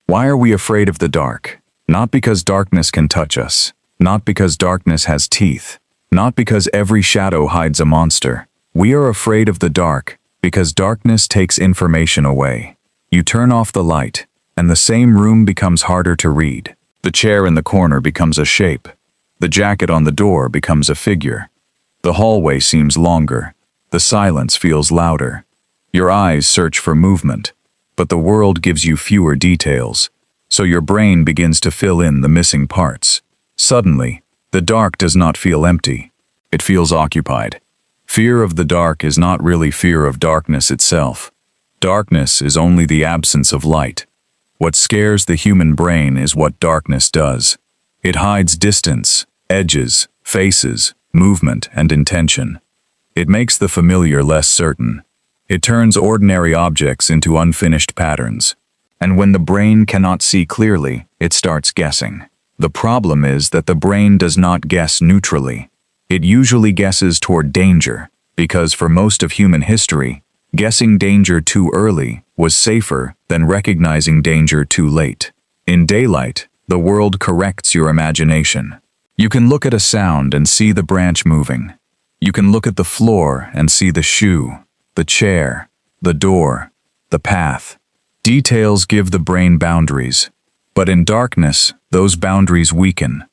Why are we afraid of the dark? Not because darkness can touch us, not because darkness has teeth, not because every shadow hides a monster. We are afraid of the dark because darkness takes information away. You turn off the light, and the same room becomes harder to read. The chair in the corner becomes a shape. The jacket on the door becomes a figure. The hallway seems longer. The silence feels louder. Your eyes search for movement, but the world gives you fewer details, so your brain begins to fill in the missing parts. Suddenly, the dark does not feel empty. It feels occupied. Fear of the dark is not really fear of darkness itself. Darkness is only the absence of light. What scares the human brain is what darkness does. It hides distance, edges, faces, movement, and intention. It makes the familiar less certain. It turns ordinary objects into unfinished patterns. And when the brain cannot see clearly, it starts guessing. The problem is that the brain does not guess neutrally. It usually guesses toward danger, because for most of human history, guessing danger too early was safer than recognizing danger too late. In daylight, the world corrects your imagination. You can look at a sound and see the branch moving. You can look at the floor and see the shoe, the chair, the door, the path. Details give the brain boundaries. But in darkness, those boundaries weaken.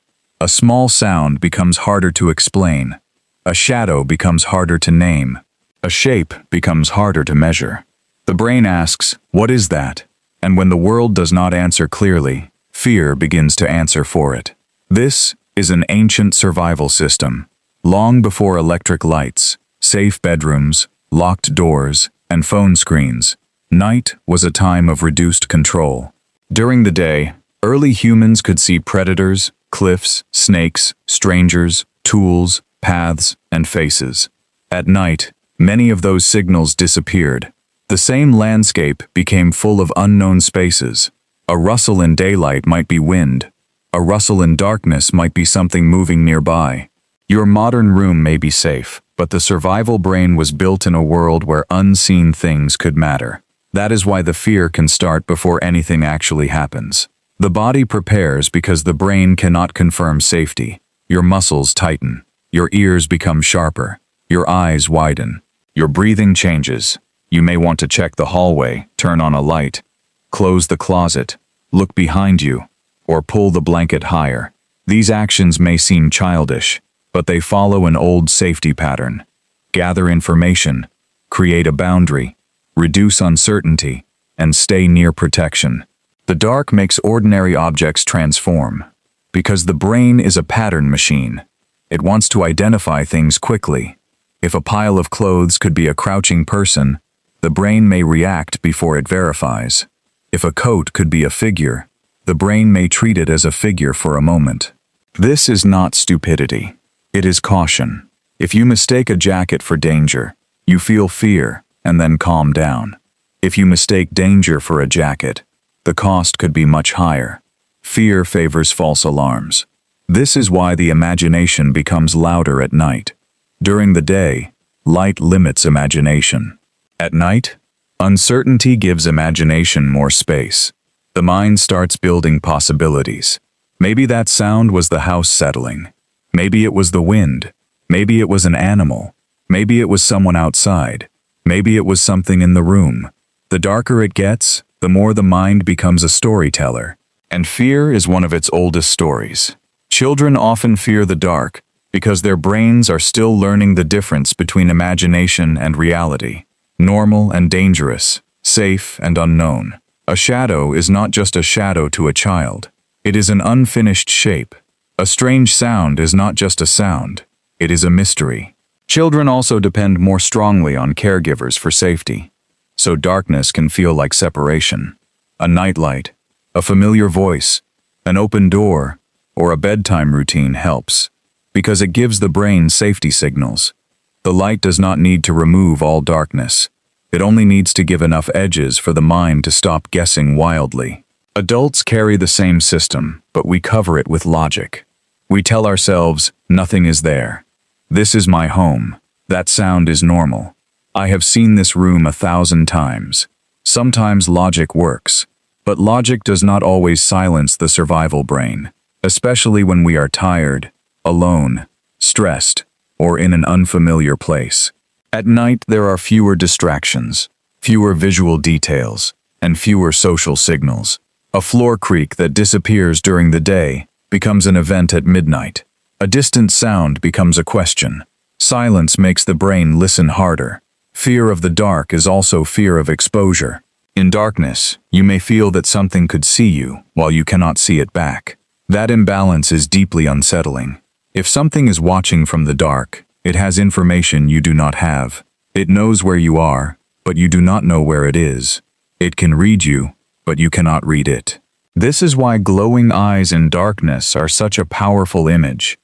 A small sound becomes harder to explain. A shadow becomes harder to name. A shape becomes harder to measure. The brain asks, "What is that?" And when the world does not answer clearly, fear begins to answer for it. This is an ancient survival system. Long before electric lights, safe bedrooms, locked doors, and phone screens, night was a time of reduced control. During the day, early humans could see predators, cliffs, snakes, strangers, tools, paths, and faces. At night, many of those signals disappeared. The same landscape became full of unknown spaces. A rustle in daylight might be wind. A rustle in darkness might be something moving nearby. Your modern room may be safe, but the survival brain was built in a world where unseen things could matter. That is why the fear can start before anything actually happens. The body prepares because the brain cannot confirm safety. Your muscles tighten. Your ears become sharper. Your eyes widen. Your breathing changes. You may want to check the hallway, turn on a light, close the closet, look behind you, or pull the blanket higher. These actions may seem childish, but they follow an old safety pattern. Gather information, create a boundary, reduce uncertainty, and stay near protection. The dark makes ordinary objects transform, because the brain is a pattern machine. It wants to identify things quickly. If a pile of clothes could be a crouching person, the brain may react before it verifies. If a coat could be a figure, the brain may treat it as a figure for a moment. This is not stupidity. It is caution. If you mistake a jacket for danger, you feel fear and then calm down. If you mistake danger for a jacket, the cost could be much higher. Fear favors false alarms. This is why the imagination becomes louder at night. During the day, light limits imagination. At night, uncertainty gives imagination more space. The mind starts building possibilities. Maybe that sound was the house settling. Maybe it was the wind. Maybe it was an animal. Maybe it was someone outside. Maybe it was something in the room. The darker it gets, the more the mind becomes a storyteller. And fear is one of its oldest stories. Children often fear the dark because their brains are still learning the difference between imagination and reality, normal and dangerous, safe and unknown. A shadow is not just a shadow to a child. It is an unfinished shape. A strange sound is not just a sound. It is a mystery. Children also depend more strongly on caregivers for safety. So darkness can feel like separation. A nightlight, a familiar voice, an open door, or a bedtime routine helps, because it gives the brain safety signals. The light does not need to remove all darkness. It only needs to give enough edges for the mind to stop guessing wildly. Adults carry the same system, but we cover it with logic. We tell ourselves, nothing is there. This is my home. That sound is normal. I have seen this room 1,000 times. Sometimes logic works, But logic does not always silence the survival brain, especially when we are tired, alone, stressed, or in an unfamiliar place. At night, there are fewer distractions, fewer visual details, and fewer social signals. A floor creak that disappears during the day becomes an event at midnight. A distant sound becomes a question. Silence makes the brain listen harder. Fear of the dark is also fear of exposure. In darkness, you may feel that something could see you while you cannot see it back. That imbalance is deeply unsettling. If something is watching from the dark, it has information you do not have. It knows where you are, but you do not know where it is. It can read you, but you cannot read it. This is why glowing eyes in darkness are such a powerful image.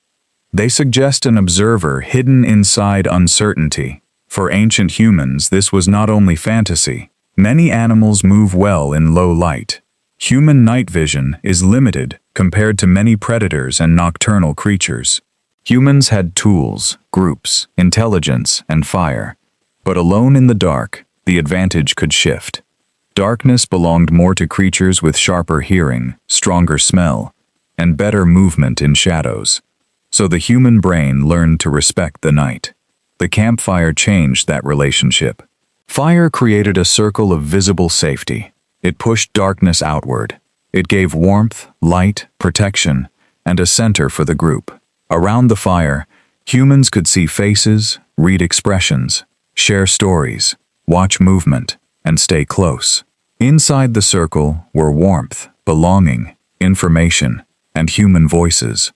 They suggest an observer hidden inside uncertainty. For ancient humans, this was not only fantasy. Many animals move well in low light. Human night vision is limited compared to many predators and nocturnal creatures. Humans had tools, groups, intelligence, and fire. But alone in the dark, the advantage could shift. Darkness belonged more to creatures with sharper hearing, stronger smell, and better movement in shadows. So the human brain learned to respect the night. The campfire changed that relationship. Fire created a circle of visible safety. It pushed darkness outward. It gave warmth, light, protection, and a center for the group. Around the fire, humans could see faces, read expressions, share stories, watch movement, and stay close. Inside the circle were warmth, belonging, information, and human voices.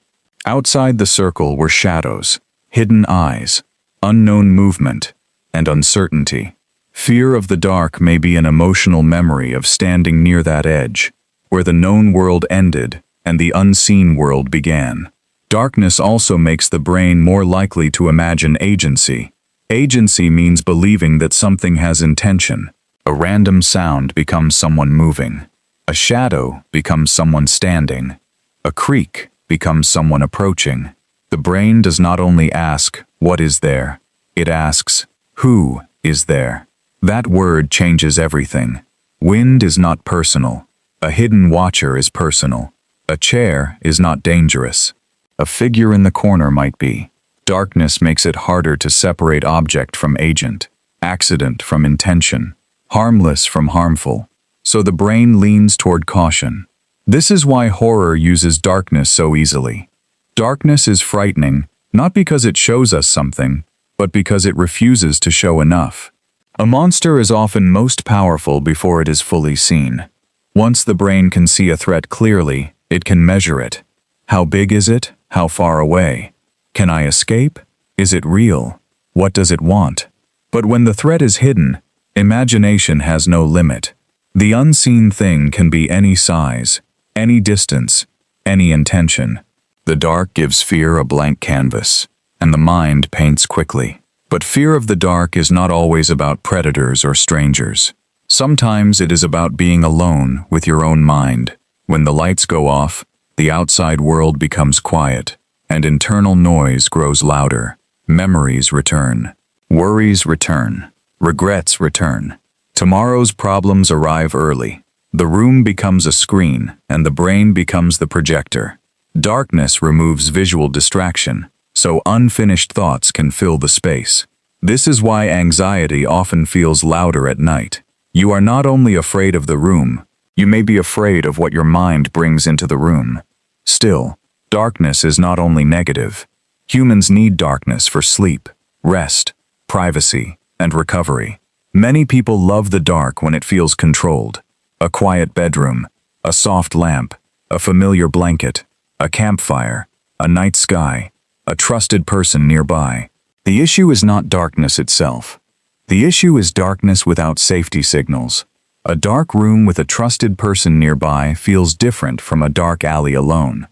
Outside the circle were shadows, hidden eyes, unknown movement, and uncertainty. Fear of the dark may be an emotional memory of standing near that edge, where the known world ended and the unseen world began. Darkness also makes the brain more likely to imagine agency. Agency means believing that something has intention. A random sound becomes someone moving. A shadow becomes someone standing. A creak becomes someone approaching. The brain does not only ask, "What is there?" It asks, "Who is there?" That word changes everything. Wind is not personal. A hidden watcher is personal. A chair is not dangerous. A figure in the corner might be. Darkness makes it harder to separate object from agent, accident from intention, harmless from harmful. So the brain leans toward caution. This is why horror uses darkness so easily. Darkness is frightening, not because it shows us something, but because it refuses to show enough. A monster is often most powerful before it is fully seen. Once the brain can see a threat clearly, it can measure it. How big is it? How far away? Can I escape? Is it real? What does it want? But when the threat is hidden, imagination has no limit. The unseen thing can be any size, any distance, any intention. The dark gives fear a blank canvas, and the mind paints quickly. But fear of the dark is not always about predators or strangers. Sometimes it is about being alone with your own mind. When the lights go off, the outside world becomes quiet, and internal noise grows louder. Memories return. Worries return. Regrets return. Tomorrow's problems arrive early. The room becomes a screen, and the brain becomes the projector. Darkness removes visual distraction, so unfinished thoughts can fill the space. This is why anxiety often feels louder at night. You are not only afraid of the room, you may be afraid of what your mind brings into the room. Still, darkness is not only negative. Humans need darkness for sleep, rest, privacy, and recovery. Many people love the dark when it feels controlled. A quiet bedroom, a soft lamp, a familiar blanket, a campfire, a night sky, a trusted person nearby. The issue is not darkness itself. The issue is darkness without safety signals. A dark room with a trusted person nearby feels different from a dark alley alone.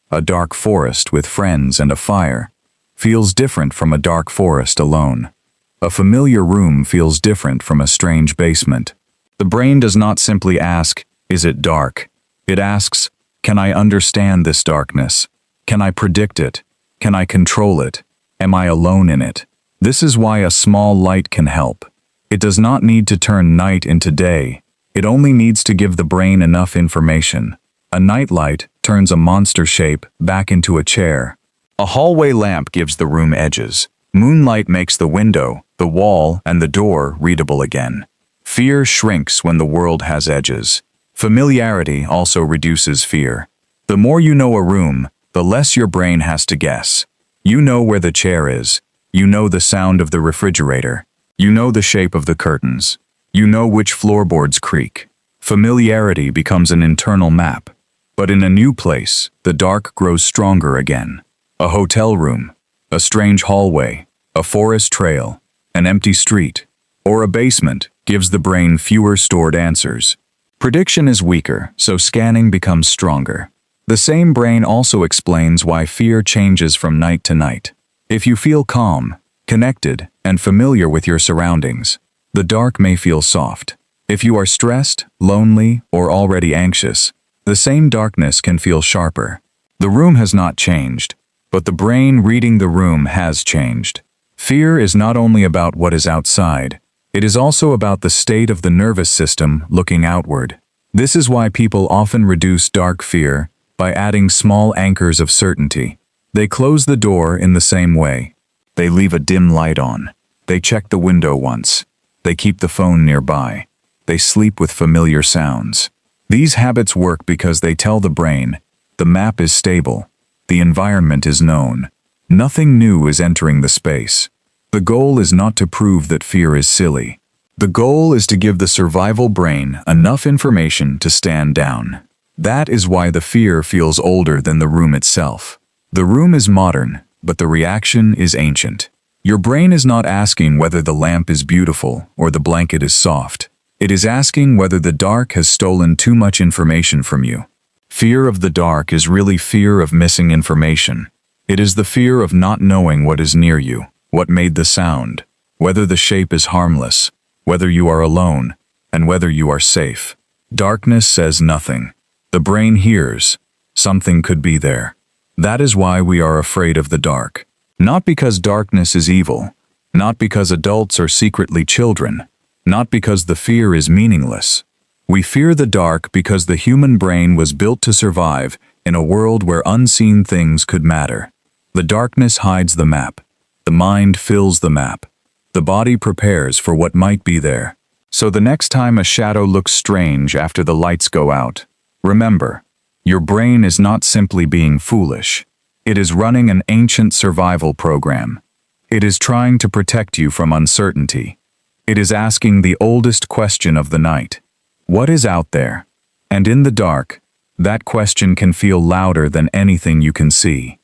A dark forest with friends and a fire feels different from a dark forest alone. A familiar room feels different from a strange basement. The brain does not simply ask, "Is it dark?" It asks, "Can I understand this darkness? Can I predict it? Can I control it? Am I alone in it?" This is why a small light can help. It does not need to turn night into day. It only needs to give the brain enough information. A nightlight turns a monster shape back into a chair. A hallway lamp gives the room edges. Moonlight makes the window, the wall, and the door readable again. Fear shrinks when the world has edges. Familiarity also reduces fear. The more you know a room, the less your brain has to guess. You know where the chair is. You know the sound of the refrigerator. You know the shape of the curtains. You know which floorboards creak. Familiarity becomes an internal map. But in a new place, the dark grows stronger again. A hotel room, a strange hallway, a forest trail, an empty street, or a basement gives the brain fewer stored answers. Prediction is weaker, so scanning becomes stronger. The same brain also explains why fear changes from night to night. If you feel calm, connected, and familiar with your surroundings, the dark may feel soft. If you are stressed, lonely, or already anxious, the same darkness can feel sharper. The room has not changed, but the brain reading the room has changed. Fear is not only about what is outside, it is also about the state of the nervous system looking outward. This is why people often reduce dark fear by adding small anchors of certainty. They close the door in the same way. They leave a dim light on. They check the window once. They keep the phone nearby. They sleep with familiar sounds. These habits work because they tell the brain, the map is stable, the environment is known. Nothing new is entering the space. The goal is not to prove that fear is silly. The goal is to give the survival brain enough information to stand down. That is why the fear feels older than the room itself. The room is modern, but the reaction is ancient. Your brain is not asking whether the lamp is beautiful or the blanket is soft. It is asking whether the dark has stolen too much information from you. Fear of the dark is really fear of missing information. It is the fear of not knowing what is near you, what made the sound, whether the shape is harmless, whether you are alone, and whether you are safe. Darkness says nothing. The brain hears. Something could be there. That is why we are afraid of the dark. Not because darkness is evil, not because adults are secretly children, not because the fear is meaningless. We fear the dark because the human brain was built to survive in a world where unseen things could matter. The darkness hides the map. The mind fills the map. The body prepares for what might be there. So the next time a shadow looks strange after the lights go out, remember, your brain is not simply being foolish. It is running an ancient survival program. It is trying to protect you from uncertainty. It is asking the oldest question of the night. What is out there? And in the dark, that question can feel louder than anything you can see.